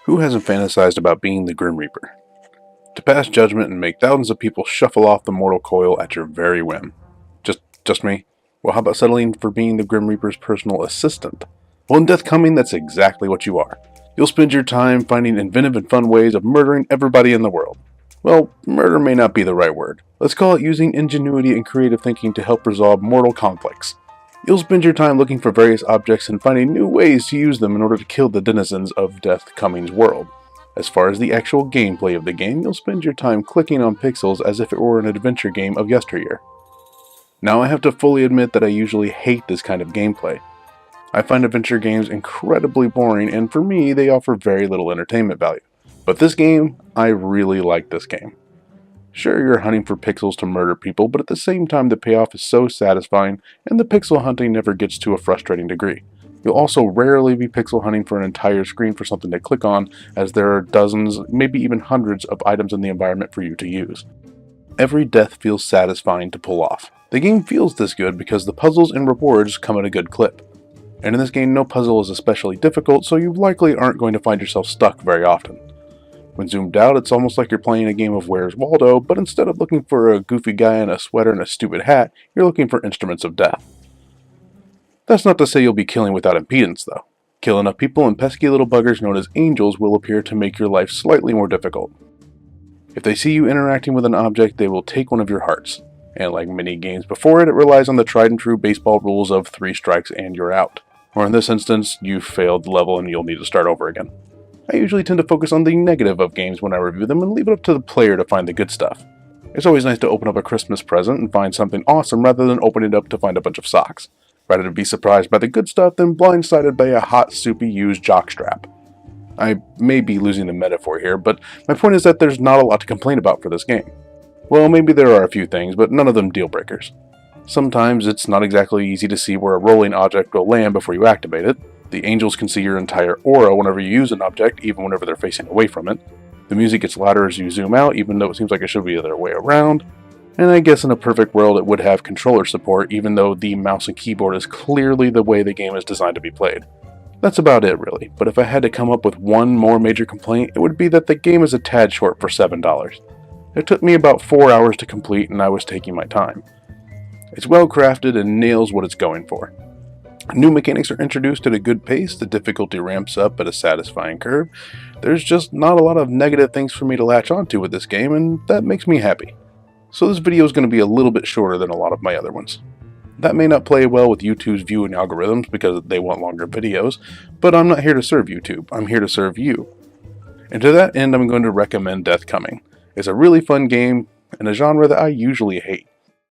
Who hasn't fantasized about being the Grim Reaper? To pass judgment and make thousands of people shuffle off the mortal coil at your very whim. Just me? Well, how about settling for being the Grim Reaper's personal assistant? Well, in Death Coming, that's exactly what you are. You'll spend your time finding inventive and fun ways of murdering everybody in the world. Well, murder may not be the right word. Let's call it using ingenuity and creative thinking to help resolve mortal conflicts. You'll spend your time looking for various objects and finding new ways to use them in order to kill the denizens of Death Coming's world. As far as the actual gameplay of the game, you'll spend your time clicking on pixels as if it were an adventure game of yesteryear. Now, I have to fully admit that I usually hate this kind of gameplay. I find adventure games incredibly boring, and for me, they offer very little entertainment value. But this game, I really like this game. Sure, you're hunting for pixels to murder people, but at the same time the payoff is so satisfying, and the pixel hunting never gets to a frustrating degree. You'll also rarely be pixel hunting for an entire screen for something to click on, as there are dozens, maybe even hundreds of items in the environment for you to use. Every death feels satisfying to pull off. The game feels this good because the puzzles and rewards come at a good clip. And in this game, no puzzle is especially difficult, so you likely aren't going to find yourself stuck very often. When zoomed out, it's almost like you're playing a game of Where's Waldo, but instead of looking for a goofy guy in a sweater and a stupid hat, you're looking for instruments of death. That's not to say you'll be killing without impedance, though. Kill enough people and pesky little buggers known as angels will appear to make your life slightly more difficult. If they see you interacting with an object, they will take one of your hearts. And like many games before it, it relies on the tried and true baseball rules of 3 strikes and you're out. Or in this instance, you've failed the level and you'll need to start over again. I usually tend to focus on the negative of games when I review them and leave it up to the player to find the good stuff. It's always nice to open up a Christmas present and find something awesome rather than open it up to find a bunch of socks. Rather to be surprised by the good stuff than blindsided by a hot, soupy, used jockstrap. I may be losing the metaphor here, but my point is that there's not a lot to complain about for this game. Well, maybe there are a few things, but none of them deal breakers. Sometimes it's not exactly easy to see where a rolling object will land before you activate it. The angels can see your entire aura whenever you use an object, even whenever they're facing away from it. The music gets louder as you zoom out, even though it seems like it should be the other way around. And I guess in a perfect world it would have controller support, even though the mouse and keyboard is clearly the way the game is designed to be played. That's about it really, but if I had to come up with one more major complaint, it would be that the game is a tad short for $7. It took me about 4 hours to complete and I was taking my time. It's well crafted and nails what it's going for. New mechanics are introduced at a good pace, the difficulty ramps up at a satisfying curve. There's just not a lot of negative things for me to latch onto with this game, and that makes me happy. So this video is going to be a little bit shorter than a lot of my other ones. That may not play well with YouTube's viewing algorithms because they want longer videos, but I'm not here to serve YouTube, I'm here to serve you. And to that end, I'm going to recommend Death Coming. It's a really fun game in a genre that I usually hate.